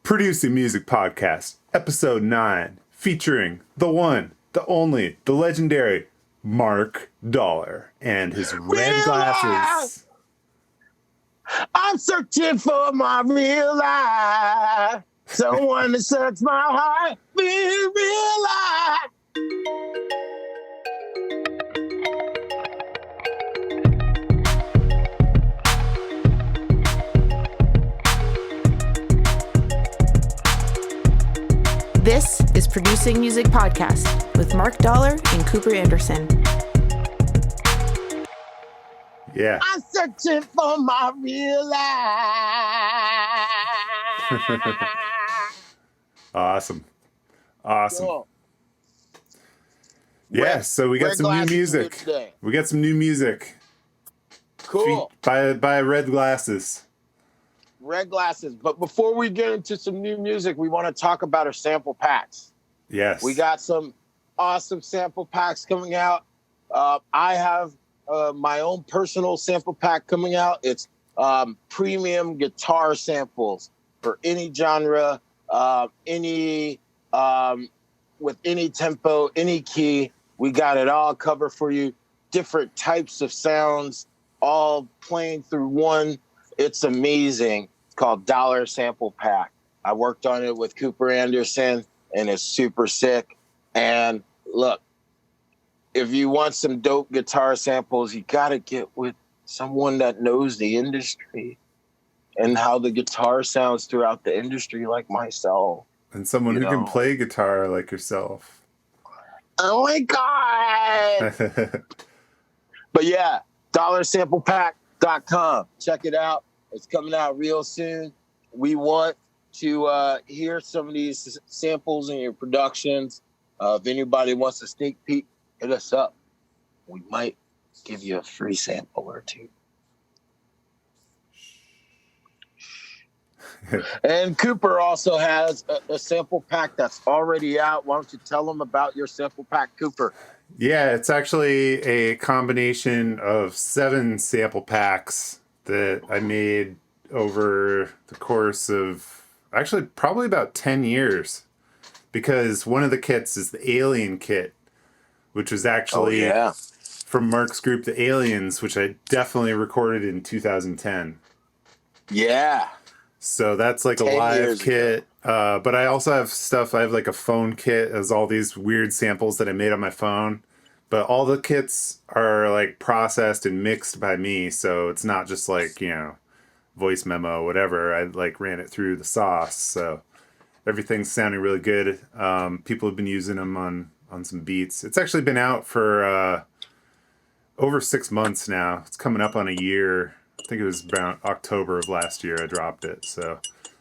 Producing Music Podcast, Episode 9, featuring the one, the only, the legendary Mark Dollar and his red glasses. I'm searching for my real life. Someone to search my heart, real life. This is Producing Music Podcast with Mark Dollar and Cooper Anderson. Yeah. I'm searching for my real life. Awesome. Cool. Yeah, so we got red some new glasses music. today. We got some new music. Cool. By Red Glasses. Red glasses. But before we get into some new music, we want to talk about our sample packs. Yes. We got some awesome sample packs coming out. I have my own personal sample pack coming out. It's premium guitar samples for any genre, any with any tempo, any key. We got it all covered for you. Different types of sounds, all playing through one. It's amazing. It's called Dollar Sample Pack. I worked on it with Cooper Anderson, and it's super sick. And look, if you want some dope guitar samples, you got to get with someone that knows the industry and how the guitar sounds throughout the industry, like myself. And someone who can play guitar like yourself. Oh my God. But yeah, dollarsamplepack.com. Check it out. It's coming out real soon. We want to hear some of these samples in your productions. If anybody wants a sneak peek, hit us up. We might give you a free sample or two. And Cooper also has a sample pack that's already out. Why don't you tell them about your sample pack, Cooper? Yeah, it's actually a combination of 7 sample packs that I made over the course of actually probably about 10 years. Because one of the kits is the Alien kit, which was actually from Mark's group, the Aliens, which I definitely recorded in 2010. Yeah. So that's like a live kit. But I also have stuff. I have like a phone kit as all these weird samples that I made on my phone. But all the kits are like processed and mixed by me. So it's not just like, voice memo, whatever. I like ran it through the sauce. So everything's sounding really good. People have been using them on some beats. It's actually been out for over 6 months now. It's coming up on a year. I think it was around October of last year I dropped it. So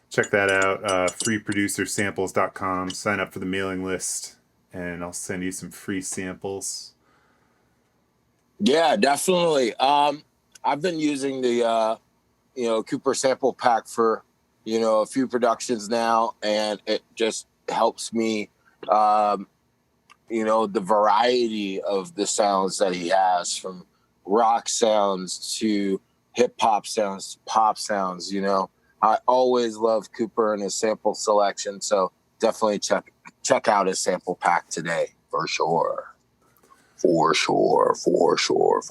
check that out. freeproducersamples.com. Sign up for the mailing list, and I'll send you some free samples. Yeah, definitely. I've been using the Cooper sample pack for a few productions now, and it just helps me the variety of the sounds that he has, from rock sounds to hip-hop sounds to pop sounds. I always love Cooper and his sample selection, so definitely check out his sample pack today, for sure. For sure. For sure.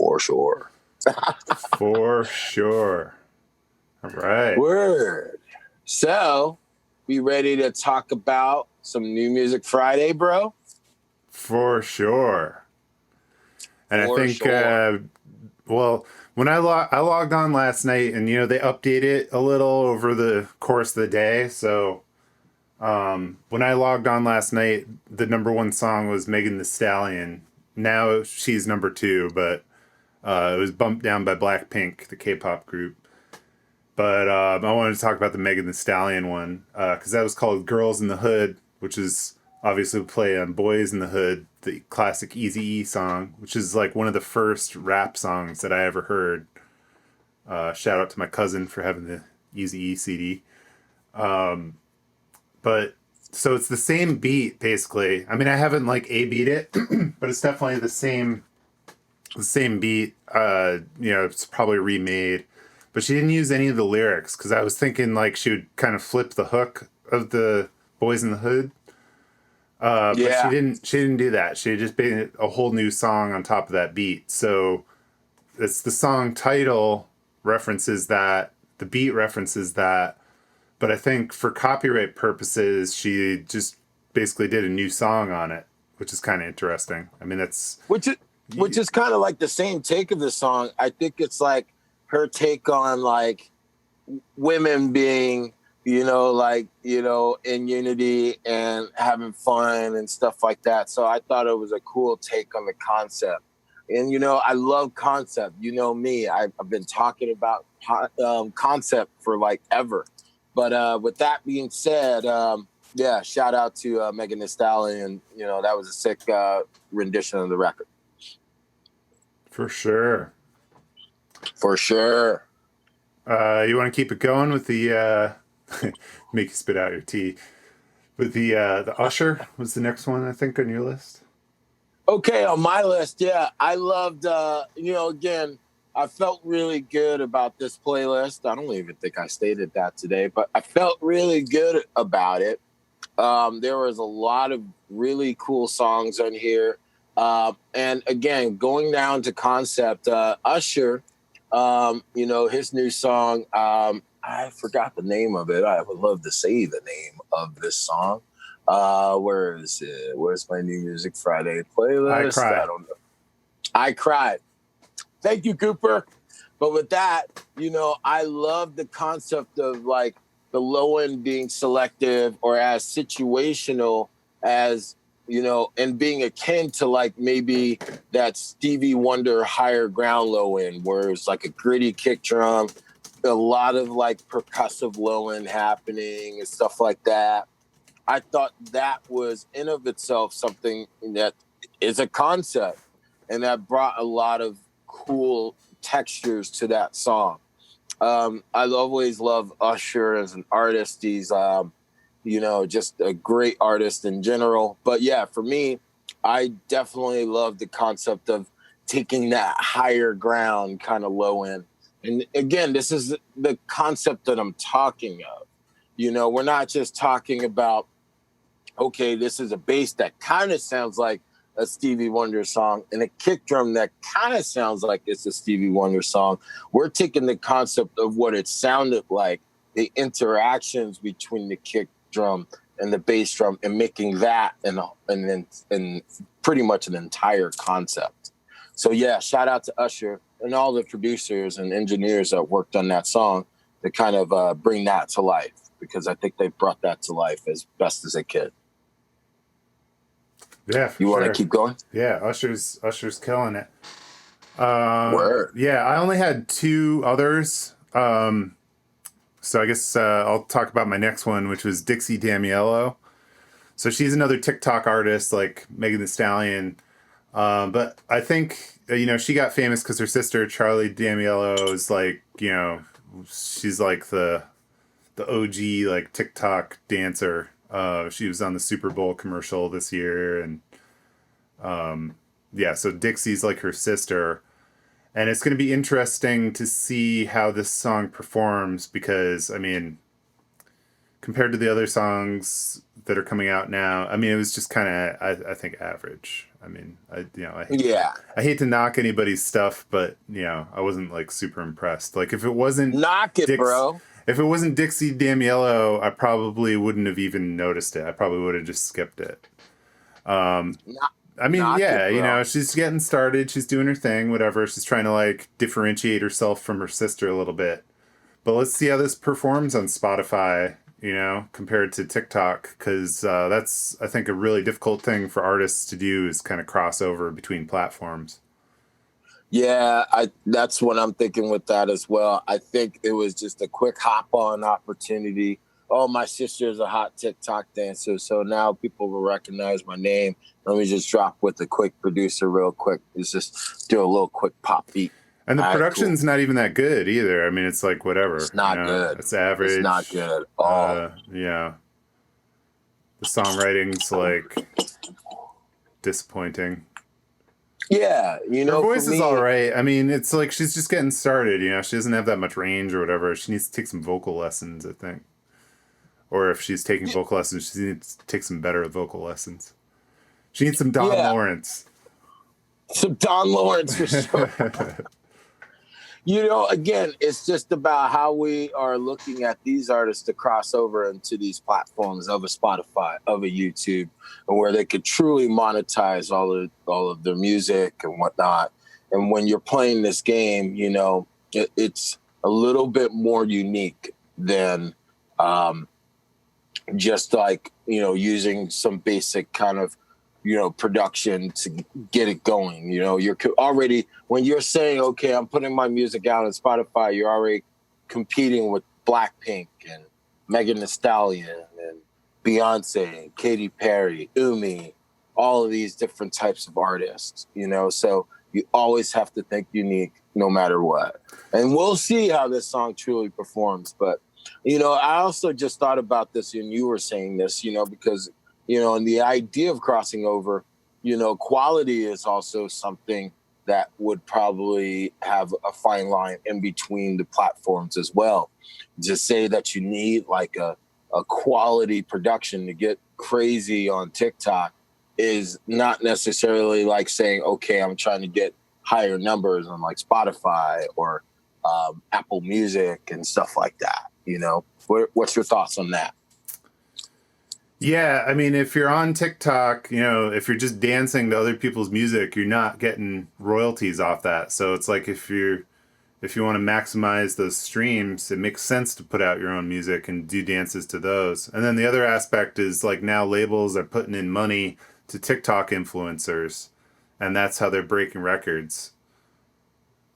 All right. Word. So, we ready to talk about some New Music Friday, bro? For sure. And I think, when I logged on last night, and they update it a little over the course of the day. So when I logged on last night, the number 1 song was Megan Thee Stallion. Now she's number 2, but it was bumped down by Blackpink, the K-pop group. But I wanted to talk about the Megan Thee Stallion one, because that was called Girls in the Hood, which is obviously a play on Boys in the Hood, the classic Eazy-E song, which is like one of the first rap songs that I ever heard. Shout out to my cousin for having the Eazy-E CD. But so it's the same beat, basically. I mean, I haven't like A-beat it, but it's definitely the same beat. It's probably remade. But she didn't use any of the lyrics, because I was thinking like she would kind of flip the hook of the Boys in the Hood. But Yeah. she didn't do that. She just made a whole new song on top of that beat. So it's the song title references that, the beat references that, but I think for copyright purposes, she just basically did a new song on it, which is kind of interesting. I mean, that's Which is kind of like the same take of the song. I think it's like her take on like women being, like, in unity and having fun and stuff like that. So I thought it was a cool take on the concept. And, I love concept. You know me, I've been talking about concept for like ever. But with that being said, yeah, shout out to Megan Thee Stallion. That was a sick rendition of the record. for sure. For sure. You want to keep it going with the make you spit out your tea. With the Usher was the next one, I think, on your list. Okay, on my list, yeah, I loved. Again, I felt really good about this playlist. I don't even think I stated that today, but I felt really good about it. There was a lot of really cool songs on here, and again, going down to concept, Usher. His new song. I forgot the name of it. I would love to say the name of this song. Where is it? Where's my new Music Friday playlist? I Cried. I don't know. I Cried. Thank you, Cooper. But with that, I love the concept of like the low end being selective or as situational as, and being akin to like maybe that Stevie Wonder higher ground low end, where it's like a gritty kick drum, a lot of like percussive low end happening and stuff like that. I thought that was in of itself something that is a concept, and that brought a lot of cool textures to that song. I always love Usher as an artist. He's, just a great artist in general. But yeah, for me, I definitely love the concept of taking that higher ground kind of low end. And again, this is the concept that I'm talking of. We're not just talking about, okay, this is a bass that kind of sounds like a Stevie Wonder song and a kick drum that kind of sounds like it's a Stevie Wonder song. We're taking the concept of what it sounded like, the interactions between the kick drum and the bass drum, and making that and pretty much an entire concept. So yeah, shout out to Usher and all the producers and engineers that worked on that song to kind of bring that to life, because I think they brought that to life as best as they could. Yeah, you want to keep going? Yeah, Usher's killing it. Word. Yeah, I only had two others. So I guess I'll talk about my next one, which was Dixie D'Amelio. So she's another TikTok artist like Megan Thee Stallion. But I think, she got famous because her sister, Charlie D'Amelio, is like, she's like the OG like TikTok dancer. She was on the Super Bowl commercial this year, and so Dixie's like her sister, and it's going to be interesting to see how this song performs, because I mean, compared to the other songs that are coming out now, I mean, it was just kind of I think average. I mean, I hate to knock anybody's stuff, but I wasn't like super impressed. Like if it wasn't bro. If it wasn't Dixie D'Amelio, I probably wouldn't have even noticed it. I probably would have just skipped it. She's getting started. She's doing her thing, whatever. She's trying to like differentiate herself from her sister a little bit. But let's see how this performs on Spotify, compared to TikTok. Because that's, I think, a really difficult thing for artists to do, is kind of cross over between platforms. Yeah, that's what I'm thinking with that as well. I think it was just a quick hop-on opportunity. Oh, my sister is a hot TikTok dancer, so now people will recognize my name. Let me just drop with a quick producer real quick. It's just do a little quick pop beat. And the production's not even that good either. I mean, it's like whatever. It's not good. It's average. It's not good at all. The songwriting's like disappointing. Yeah, her voice is all right. I mean, it's like she's just getting started. She doesn't have that much range or whatever. She needs to take some vocal lessons, I think, or if she's taking vocal lessons, she needs to take some better vocal lessons. She needs some Don Lawrence. Some Don Lawrence for sure. Again, it's just about how we are looking at these artists to cross over into these platforms of a Spotify, of a YouTube, and where they could truly monetize all of their music and whatnot. And when you're playing this game, it's a little bit more unique than just like, using some basic kind of production to get it going. You're already, when you're saying, okay, I'm putting my music out on Spotify, you're already competing with Blackpink and Megan Thee Stallion and Beyonce and Katy Perry, Umi, all of these different types of artists, so you always have to think unique no matter what. And we'll see how this song truly performs. But, I also just thought about this and you were saying this, because and the idea of crossing over, quality is also something that would probably have a fine line in between the platforms as well. To say that you need like a quality production to get crazy on TikTok is not necessarily like saying, okay, I'm trying to get higher numbers on like Spotify or Apple Music and stuff like that. What's your thoughts on that? Yeah, I mean, if you're on TikTok, if you're just dancing to other people's music, you're not getting royalties off that. So it's like if you want to maximize those streams, it makes sense to put out your own music and do dances to those. And then the other aspect is like now labels are putting in money to TikTok influencers, and that's how they're breaking records.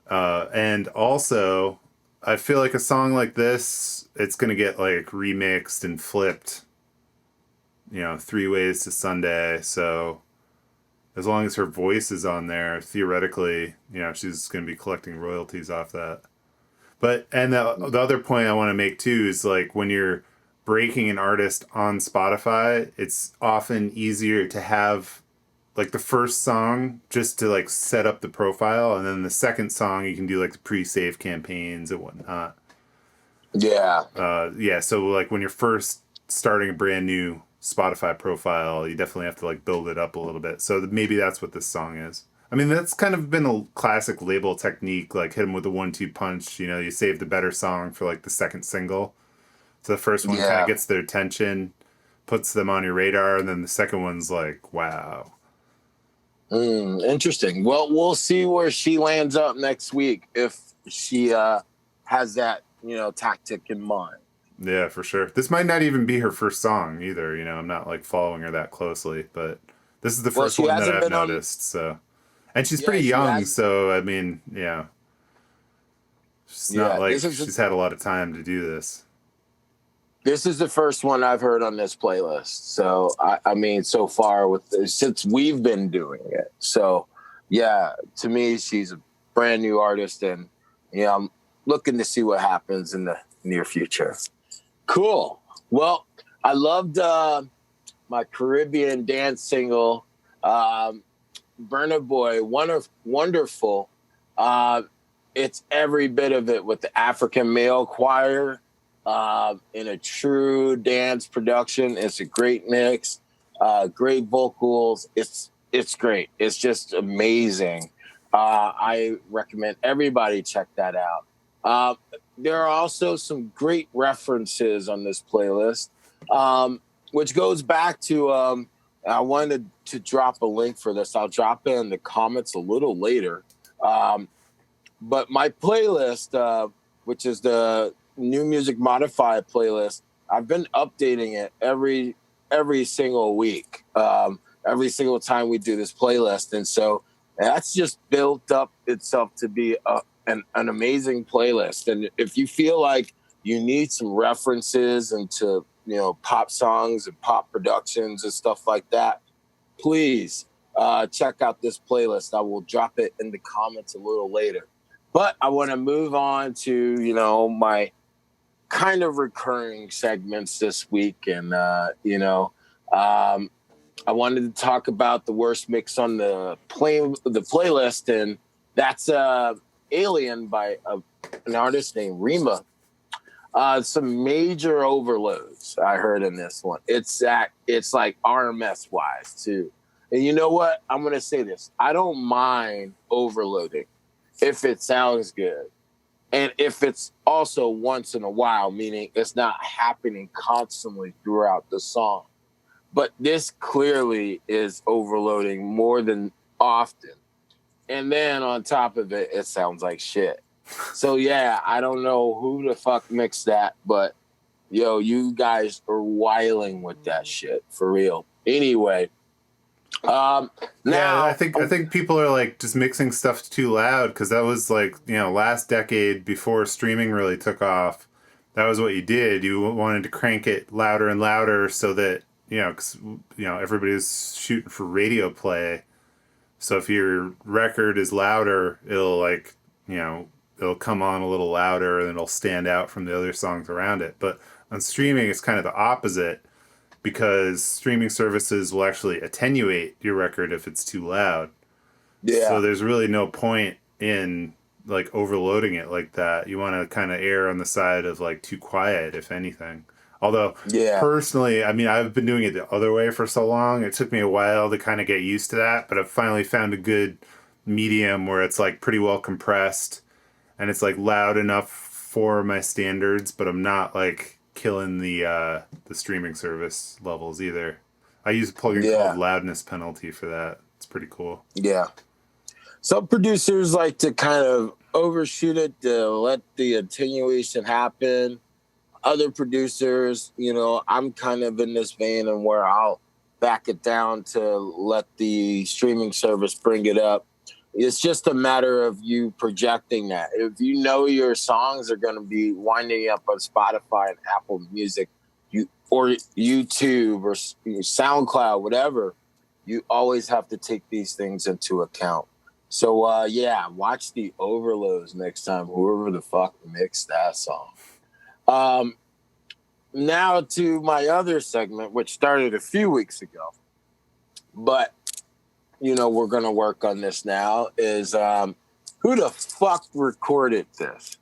And also, I feel like a song like this, it's going to get like remixed and flipped 3 Ways to Sunday. So as long as her voice is on there, theoretically, she's going to be collecting royalties off that. And the other point I want to make too is like when you're breaking an artist on Spotify, it's often easier to have like the first song just to like set up the profile, and then the second song you can do like the pre-save campaigns and whatnot. Yeah. So like when you're first starting a brand new Spotify profile, you definitely have to like build it up a little bit. So maybe that's what this song is. I mean, that's kind of been a classic label technique, like hit them with a 1-2 punch. You save the better song for like the second single. So the first one kind of gets their attention, puts them on your radar, and then the second one's like, wow. Interesting. Well, we'll see where she lands up next week if she has that, tactic in mind. Yeah, for sure. This might not even be her first song either. I'm not like following her that closely, but this is the first one that I've noticed. So, and she's pretty young, so I mean, yeah, she's not like she's had a lot of time to do this. This is the first one I've heard on this playlist. So I mean, so far since we've been doing it. So yeah, to me, she's a brand new artist, and I'm looking to see what happens in the near future. Cool. Well, I loved my Caribbean dance single, Burna Boy, wonderful. It's every bit of it with the African male choir in a true dance production. It's a great mix, great vocals. It's great. It's just amazing. I recommend everybody check that out. There are also some great references on this playlist, which goes back to, I wanted to drop a link for this. I'll drop it in the comments a little later. But my playlist, which is the New Music Modified playlist, I've been updating it every single week, every single time we do this playlist. And so that's just built up itself to be an amazing playlist. And if you feel like you need some references into, pop songs and pop productions and stuff like that, please check out this playlist. I will drop it in the comments a little later. But I want to move on to, my kind of recurring segments this week. And, I wanted to talk about the worst mix on the playlist. And that's Alien by an artist named Rima. Some major overloads I heard in this one. It's like RMS wise too. And you know what? I'm gonna say this. I don't mind overloading if it sounds good. And if it's also once in a while, meaning it's not happening constantly throughout the song. But this clearly is overloading more than often. And then on top of it, it sounds like shit. So yeah, I don't know who the fuck mixed that, but yo, you guys are wiling with that shit for real. Anyway, now yeah, I think people are like just mixing stuff too loud, because that was like, last decade before streaming really took off. That was what you did. You wanted to crank it louder and louder so that, because everybody's shooting for radio play. So if your record is louder, it'll it'll come on a little louder and it'll stand out from the other songs around it. But on streaming, it's kind of the opposite, because streaming services will actually attenuate your record if it's too loud. Yeah. So there's really no point in like overloading it like that. You want to kind of err on the side of like too quiet, if anything. Although, personally, I mean, I've been doing it the other way for so long. It took me a while to kind of get used to that, but I've finally found a good medium where it's like pretty well compressed and it's like loud enough for my standards, but I'm not like killing the streaming service levels either. I use a plugin called Loudness Penalty for that. It's pretty cool. Yeah. Some producers like to kind of overshoot it to let the attenuation happen. Other producers, I'm kind of in this vein and where I'll back it down to let the streaming service bring it up. It's just a matter of you projecting that. If you know your songs are going to be winding up on Spotify and Apple Music, or YouTube or SoundCloud, whatever, you always have to take these things into account. So, watch the overloads next time, whoever the fuck mixed that song. Now to my other segment, which started a few weeks ago, but we're going to work on this now, is who the fuck recorded this?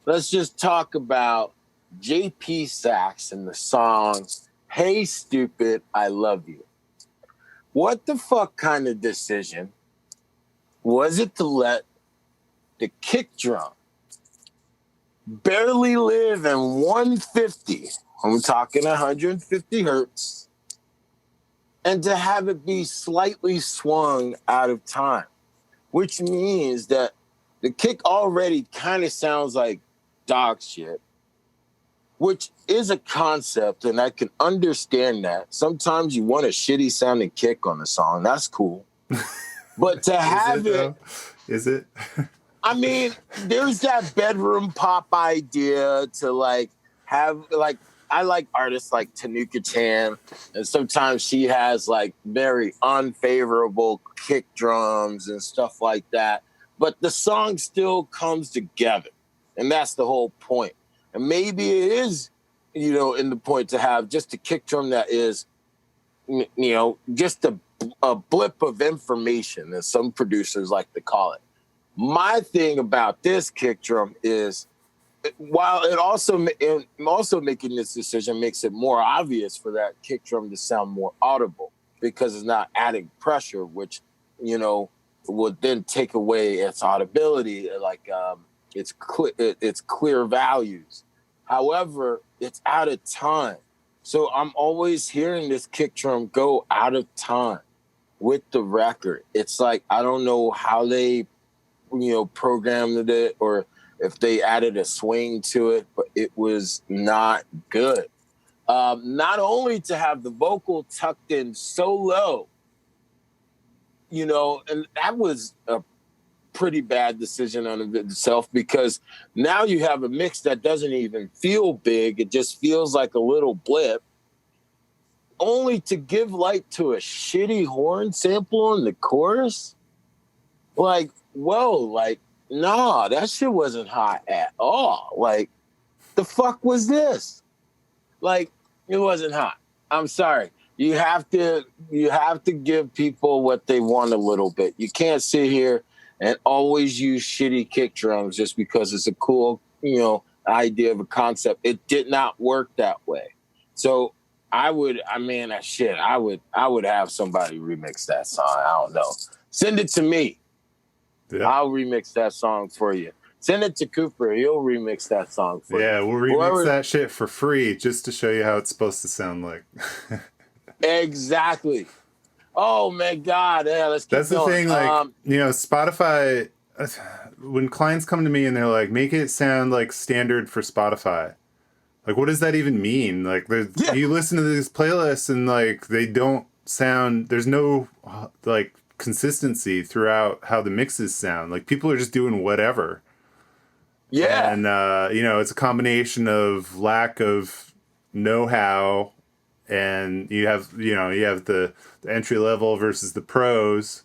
Let's just talk about JP Saxe and the song Hey Stupid, I Love You. What the fuck kind of decision was it to let the kick drum barely live in 150, I'm talking 150 hertz, and to have it be slightly swung out of time, which means that the kick already kind of sounds like dog shit, which is a concept, and I can understand that. Sometimes you want a shitty sounding kick on a song. That's cool. But to have it... Is it? I mean, there's that bedroom pop idea to like have like, I like artists like Tanuka Chan, and sometimes she has like very unfavorable kick drums and stuff like that. But the song still comes together, and that's the whole point. And maybe it is, in the point to have just a kick drum that is, just a blip of information, as some producers like to call it. My thing about this kick drum is, while it also making this decision makes it more obvious for that kick drum to sound more audible, because it's not adding pressure, which would then take away its audibility, like its clear values. However, it's out of time, so I'm always hearing this kick drum go out of time with the record. It's like, I don't know how they programmed it, or if they added a swing to it, but it was not good. Not only to have the vocal tucked in so low, and that was a pretty bad decision on itself, because now you have a mix that doesn't even feel big. It just feels like a little blip, only to give light to a shitty horn sample in the chorus. Like, whoa, like, nah, that shit wasn't hot at all. Like, the fuck was this? Like, it wasn't hot. I'm sorry. You have to give people what they want a little bit. You can't sit here and always use shitty kick drums just because it's a cool, idea of a concept. It did not work that way. So I would have somebody remix that song. I don't know. Send it to me. Yeah. I'll remix that song for you. Send it to Cooper. He'll remix that song for you. Yeah, we'll remix that shit for free just to show you how it's supposed to sound like. Exactly. Oh my God. Yeah, let's keep That's the going. thing, like, Spotify, when clients come to me and they're like, make it sound like standard for Spotify. Like, what does that even mean? Like, you listen to these playlists and, like, they don't sound, there's no, like, consistency throughout how the mixes sound. Like, people are just doing whatever. Yeah. And, it's a combination of lack of know-how, and you have the entry level versus the pros.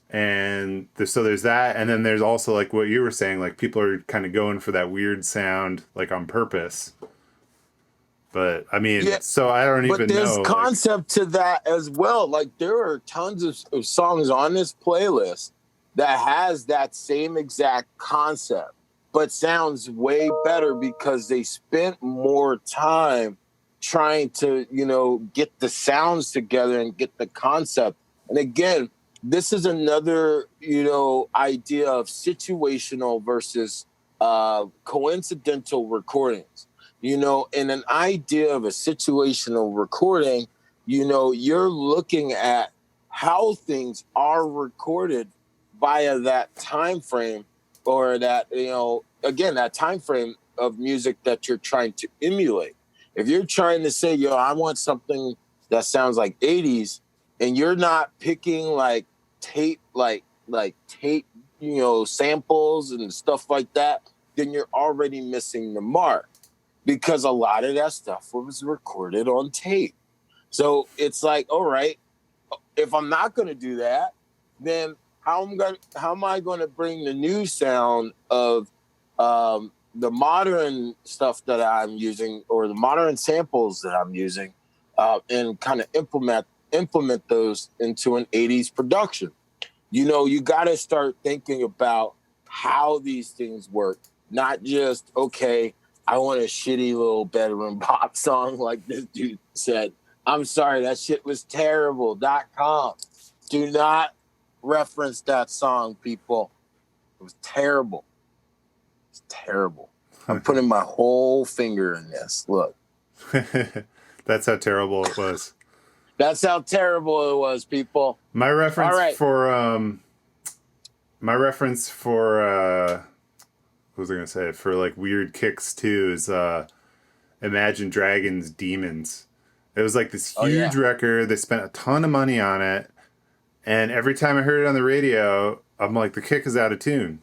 And so there's that. And then there's also, like what you were saying, like people are kind of going for that weird sound, like on purpose. But I mean, so I don't even know. But there's concept to that as well. Like there are tons of songs on this playlist that has that same exact concept, but sounds way better because they spent more time trying to, get the sounds together and get the concept. And again, this is another, idea of situational versus coincidental recordings. In an idea of a situational recording, you're looking at how things are recorded via that time frame, or that, again, that time frame of music that you're trying to emulate. If you're trying to say, I want something that sounds like 80s, and you're not picking like tape, like tape, samples and stuff like that, then you're already missing the mark, because a lot of that stuff was recorded on tape. So it's like, all right, if I'm not going to do that, then how am I going to bring the new sound of the modern stuff that I'm using, or the modern samples that I'm using, and kind of implement those into an 80s production? You got to start thinking about how these things work, not just, okay, I want a shitty little bedroom pop song like this dude said. I'm sorry, that shit was terrible.com. Do not reference that song, people. It was terrible. It's terrible. I'm putting my whole finger in this. Look. That's how terrible it was. That's how terrible it was, people. My reference for what was I gonna say, for like weird kicks too, is Imagine Dragons' Demons. It was like this huge record. They spent a ton of money on it, and every time I heard it on the radio, I'm like, the kick is out of tune.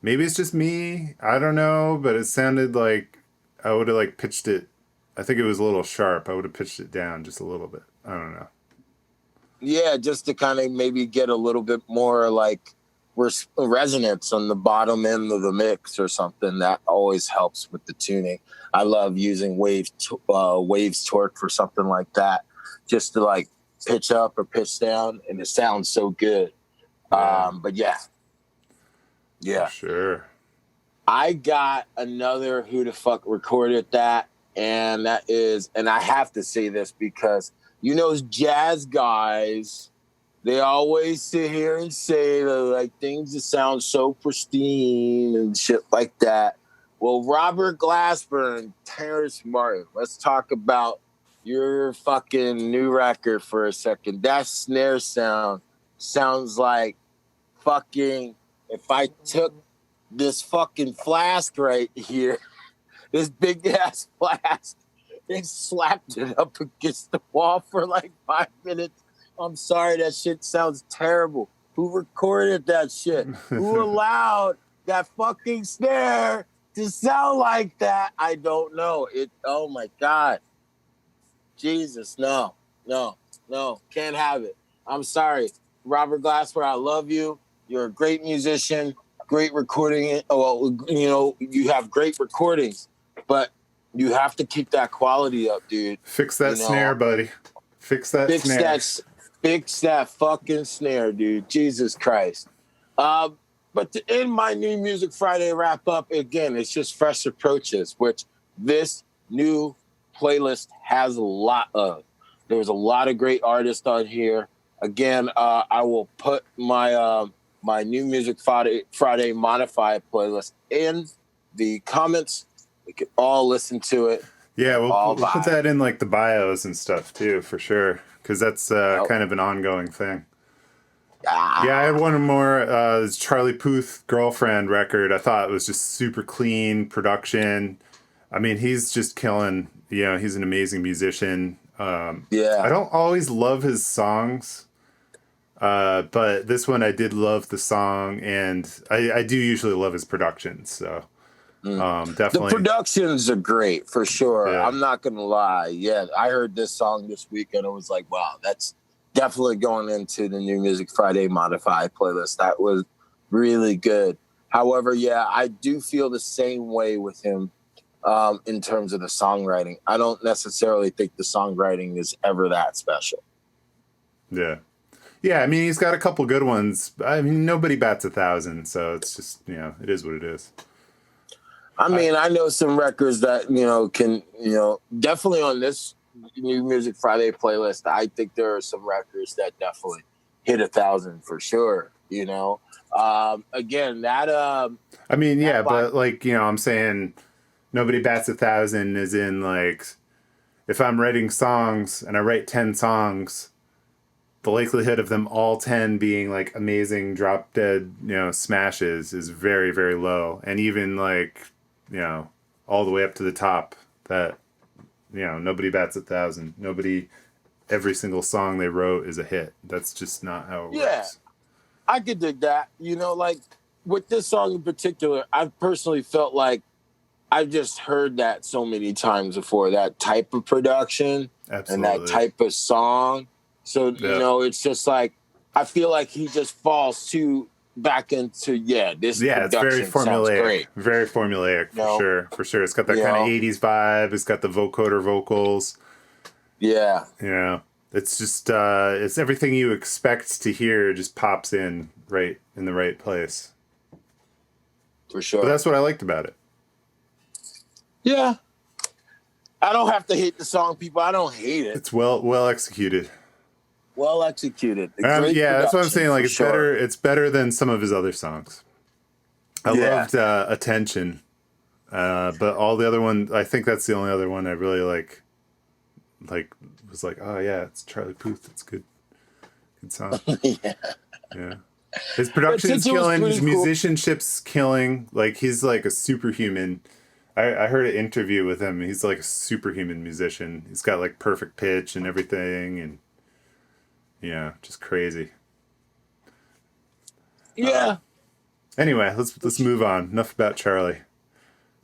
Maybe it's just me, I don't know, but it sounded like I would have like pitched it. I think it was a little sharp. I would have pitched it down just a little bit. I don't know. Yeah, just to kind of maybe get a little bit more like resonance on the bottom end of the mix or something. That always helps with the tuning. I love using Waves Torque for something like that, just to like pitch up or pitch down, and it sounds so good. But yeah. Sure. I got another Who the Fuck recorded that, and that is, and I have to say this because jazz guys, they always sit here and say that, like, things that sound so pristine and shit like that. Well, Robert Glasper and Terrence Martin, let's talk about your fucking new record for a second. That snare sounds like fucking, if I took this fucking flask right here, this big ass flask, and slapped it up against the wall for like 5 minutes. I'm sorry, that shit sounds terrible. Who recorded that shit? Who allowed that fucking snare to sound like that? I don't know. Oh my God. Jesus, no, can't have it. I'm sorry. Robert Glasper, I love you. You're a great musician, great recording. Well, you have great recordings, but you have to keep that quality up, dude. Fix that snare, buddy. Fix that snare. Fix that fucking snare, dude. Jesus Christ. But But to end my New Music Friday wrap up, again, it's just fresh approaches, which this new playlist has a lot of. There's a lot of great artists on here. Again, I will put my my New Music Friday modified playlist in the comments. We can all listen to it. Yeah, we'll put vibe. that in like the bios and stuff too, for sure, because that's kind of an ongoing thing. Yeah, I had one more. This Charlie Puth Girlfriend record. I thought it was just super clean production. I mean, he's just killing. You know, he's an amazing musician. Yeah. I don't always love his songs, but this one I did love the song, and I do usually love his production. So definitely. The productions are great for sure. Yeah. I'm not gonna lie. Yeah, I heard this song this weekend. It was like, wow, that's definitely going into the New Music Friday modified playlist. That was really good. However, yeah, I do feel the same way with him in terms of the songwriting. I don't necessarily think the songwriting is ever that special. Yeah. Yeah, I mean, he's got a couple good ones. I mean, nobody bats 1,000, so it's just, you know, it is what it is. I mean, I know some records that, you know, can, you know, definitely on this New Music Friday playlist, I think there are some records that definitely hit 1,000 for sure, you know. Again, that... I mean, yeah, but like, you know, I'm saying nobody bats 1,000 is in like, if I'm writing songs and I write 10 songs, the likelihood of them all 10 being like amazing drop dead, you know, smashes is very, very low. And even like, you know, all the way up to the top, that, you know, nobody bats 1,000. Nobody, every single song they wrote is a hit. That's just not how it works. I could dig that. You know, like with this song in particular, I personally felt like I've just heard that so many times before, that type of production. Absolutely. And that type of song. So, you know, it's just like, I feel like he just falls back into, this it's very formulaic. Great. Very formulaic, for sure. It's got that kind of 80s vibe. It's got the vocoder vocals. Yeah. You know, it's just, it's everything you expect to hear just pops in right in the right place. For sure. But that's what I liked about it. Yeah. I don't have to hate the song, people. I don't hate it. It's well executed. Well executed. That's what I'm saying. Like, it's better. It's better than some of his other songs. I loved Attention, but all the other one, I think that's the only other one I really like. Like, was like, oh yeah, it's Charlie Puth. It's good song. Yeah. His production's killing. His musicianship's killing. Like, he's like a superhuman. I heard an interview with him. He's like a superhuman musician. He's got like perfect pitch and everything, and yeah, just crazy. Yeah. Anyway, let's move on. Enough about Charlie.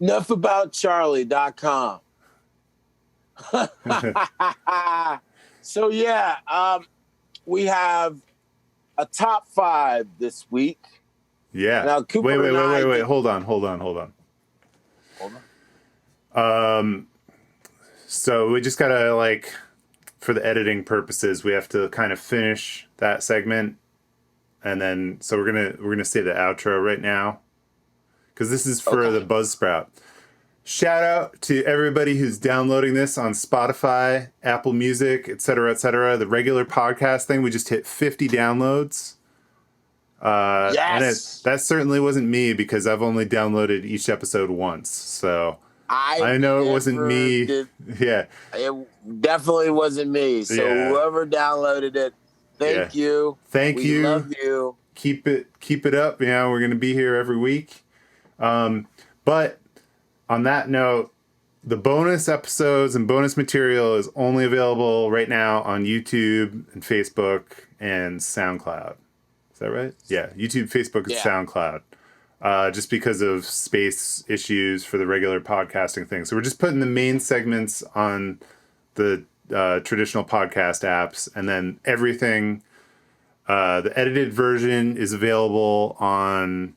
Enoughaboutcharlie.com. So we have a top 5 this week. Yeah. Now, Cooper wait. Hold on. So we just gotta, like, for the editing purposes, we have to kind of finish that segment, and then so we're gonna say the outro right now, because this is for the Buzzsprout. Shout out to everybody who's downloading this on Spotify, Apple Music, etc., etc. The regular podcast thing, we just hit 50 downloads. And that certainly wasn't me, because I've only downloaded each episode once. So I know it wasn't me. Yeah. It definitely wasn't me. So whoever downloaded it, thank you. Thank you. We love you. Keep it up. You know, we're going to be here every week. But on that note, the bonus episodes and bonus material is only available right now on YouTube and Facebook and SoundCloud. Is that right? Yeah. YouTube, Facebook, and SoundCloud. Just because of space issues for the regular podcasting thing. So we're just putting the main segments on the traditional podcast apps, and then everything, the edited version is available on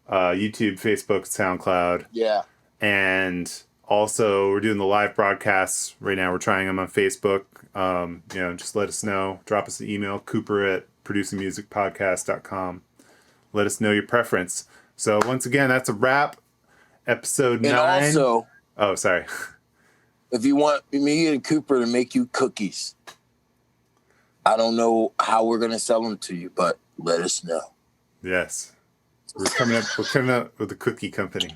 YouTube, Facebook, SoundCloud. Yeah. And also we're doing the live broadcasts right now. We're trying them on Facebook. Just let us know. Drop us an email, Cooper@producingmusicpodcast.com. let us know your preference. So once again, that's a wrap. Episode 9. And also, oh, sorry. if you want me and Cooper to make you cookies, I don't know how we're going to sell them to you, but let us know. Yes. We're coming up with a cookie company.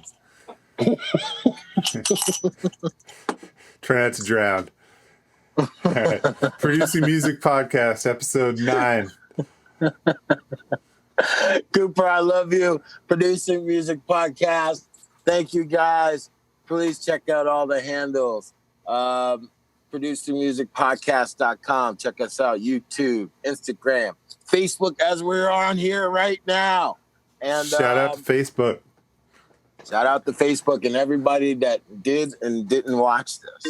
Try not to drown. All right. Producing Music Podcast, episode 9. Cooper, I love you. Producing Music Podcast. Thank you, guys. Please check out all the handles. ProducingMusicPodcast.com. Check us out. YouTube, Instagram, Facebook, as we're on here right now. And Shout out to Facebook. Shout out to Facebook and everybody that did and didn't watch this.